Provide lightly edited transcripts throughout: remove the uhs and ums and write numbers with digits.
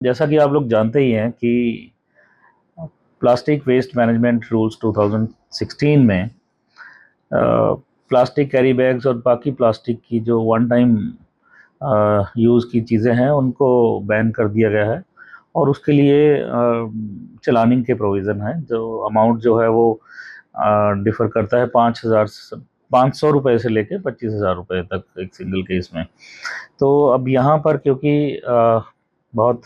जैसा कि आप लोग जानते ही हैं कि प्लास्टिक वेस्ट मैनेजमेंट रूल्स 2016 में प्लास्टिक कैरी बैग्स और बाकी प्लास्टिक की जो वन टाइम यूज़ की चीज़ें हैं उनको बैन कर दिया गया है। और उसके लिए चलानिंग के प्रोविज़न है। जो अमाउंट जो है वो डिफ़र करता है 5,500 रुपये से लेके 25,000 रुपये तक एक सिंगल केस में। तो अब यहाँ पर क्योंकि बहुत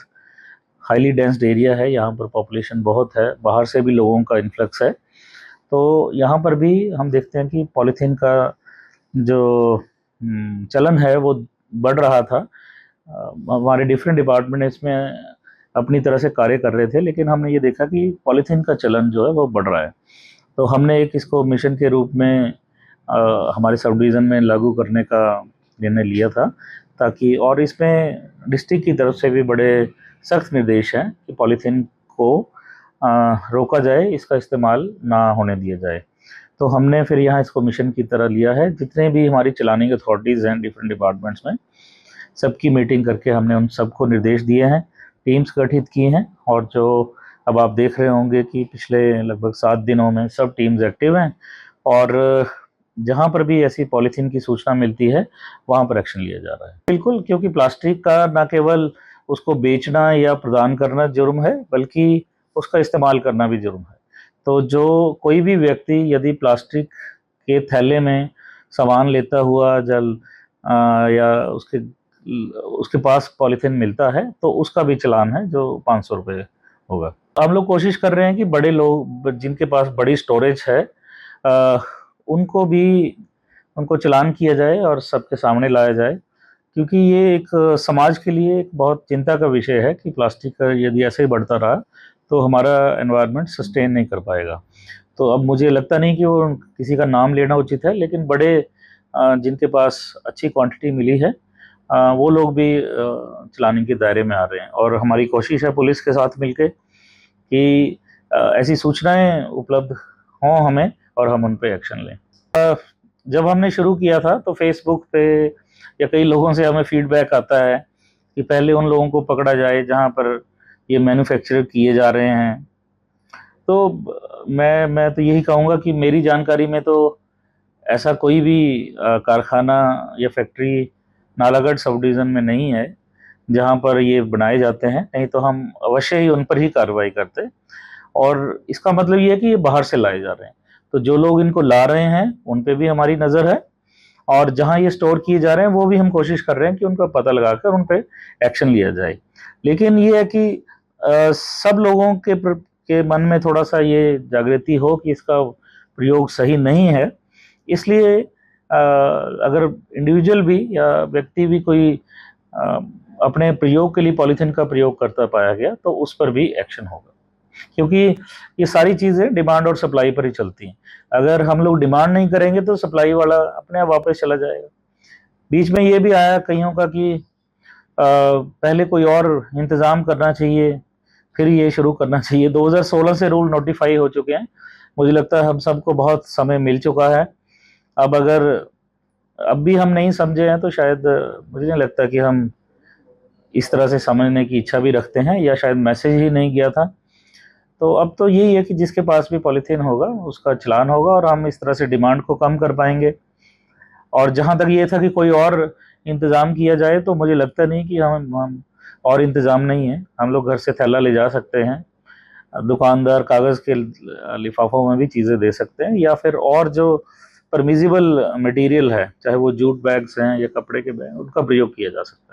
हाईली डेंस्ड एरिया है, यहाँ पर पॉपुलेशन बहुत है, बाहर से भी लोगों का इन्फ्लक्स है, तो यहाँ पर भी हम देखते हैं कि पॉलीथीन का जो चलन है वो बढ़ रहा था। हमारे डिफरेंट डिपार्टमेंट इसमें अपनी तरह से कार्य कर रहे थे, लेकिन हमने ये देखा कि पॉलीथीन का चलन जो है वो बढ़ रहा है। तो हमने एक इसको मिशन के रूप में हमारे सब डिवीज़न में लागू करने का निर्णय लिया था, ताकि और इसमें डिस्ट्रिक्ट की तरफ से भी बड़े सख्त निर्देश हैं कि पॉलीथीन को रोका जाए, इसका इस्तेमाल ना होने दिया जाए। तो हमने फिर यहाँ इसको मिशन की तरह लिया है। जितने भी हमारी चलानी अथॉरिटीज़ हैं डिफरेंट डिपार्टमेंट्स में, सबकी मीटिंग करके हमने उन सबको निर्देश दिए हैं, टीम्स गठित की हैं, और जो अब आप देख रहे होंगे कि पिछले लगभग 7 दिनों में सब टीम्स एक्टिव हैं, और जहाँ पर भी ऐसी पॉलीथीन की सूचना मिलती है वहाँ पर एक्शन लिया जा रहा है। बिल्कुल, क्योंकि प्लास्टिक का न केवल उसको बेचना या प्रदान करना जुर्म है, बल्कि उसका इस्तेमाल करना भी जुर्म है। तो जो कोई भी व्यक्ति यदि प्लास्टिक के थैले में सामान लेता हुआ या उसके पास पॉलीथीन मिलता है तो उसका भी चालान है जो 500 रुपये होगा। हम लोग कोशिश कर रहे हैं कि बड़े लोग जिनके पास बड़ी स्टोरेज है उनको चालान किया जाए और सबके सामने लाया जाए, क्योंकि ये एक समाज के लिए एक बहुत चिंता का विषय है कि प्लास्टिक यदि ऐसे ही बढ़ता रहा तो हमारा एनवायरनमेंट सस्टेन नहीं कर पाएगा। तो अब मुझे लगता नहीं कि वो किसी का नाम लेना उचित है, लेकिन बड़े जिनके पास अच्छी क्वांटिटी मिली है वो लोग भी चलाने के दायरे में आ रहे हैं। और हमारी कोशिश है पुलिस के साथ मिलके कि ऐसी सूचनाएं उपलब्ध हों हमें और हम उन पे एक्शन लें। जब हमने शुरू किया था तो फेसबुक पे या कई लोगों से हमें फीडबैक आता है कि पहले उन लोगों को पकड़ा जाए जहां पर ये मैन्युफैक्चर किए जा रहे हैं। तो मैं तो यही कहूँगा कि मेरी जानकारी में तो ऐसा कोई भी कारखाना या फैक्ट्री नालागढ़ सब डिवीज़न में नहीं है जहाँ पर ये बनाए जाते हैं, नहीं तो हम अवश्य ही उन पर ही कार्रवाई करते। और इसका मतलब ये है कि ये बाहर से लाए जा रहे हैं, तो जो लोग इनको ला रहे हैं उन पे भी हमारी नज़र है, और जहाँ ये स्टोर किए जा रहे हैं वो भी हम कोशिश कर रहे हैं कि उनका पता लगाकर उन पे एक्शन लिया जाए। लेकिन ये है कि सब लोगों के मन में थोड़ा-सा ये जागृति हो कि इसका प्रयोग सही नहीं है। इसलिए अगर इंडिविजुअल भी या व्यक्ति भी कोई अ, अपने प्रयोग के लिए पॉलीथीन का प्रयोग करता पाया गया तो उस पर भी एक्शन होगा, क्योंकि ये सारी चीज़ें डिमांड और सप्लाई पर ही चलती हैं। अगर हम लोग डिमांड नहीं करेंगे तो सप्लाई वाला अपने आप वापस चला जाएगा। बीच में ये भी आया कईयों का कि पहले कोई और इंतज़ाम करना चाहिए, फिर ये शुरू करना चाहिए। 2016 से रूल नोटिफ़ाई हो चुके हैं। मुझे लगता है हम सबको बहुत समय मिल चुका है। अब अगर अब भी हम नहीं समझे हैं तो शायद मुझे नहीं लगता कि हम इस तरह से समझने की इच्छा भी रखते हैं, या शायद मैसेज ही नहीं गया था। तो अब तो यही है कि जिसके पास भी पॉलीथीन होगा उसका चालान होगा और हम इस तरह से डिमांड को कम कर पाएंगे। और जहाँ तक ये था कि कोई और इंतज़ाम किया जाए, तो मुझे लगता नहीं कि हम और इंतज़ाम नहीं है। हम लोग घर से थैला ले जा सकते हैं, दुकानदार कागज़ के लिफाफों में भी चीज़ें दे सकते हैं, या फिर और जो परमिसिबल मटेरियल है, चाहे वो जूट बैग्स हैं या कपड़े के बैग, उनका प्रयोग किया जा सकता है।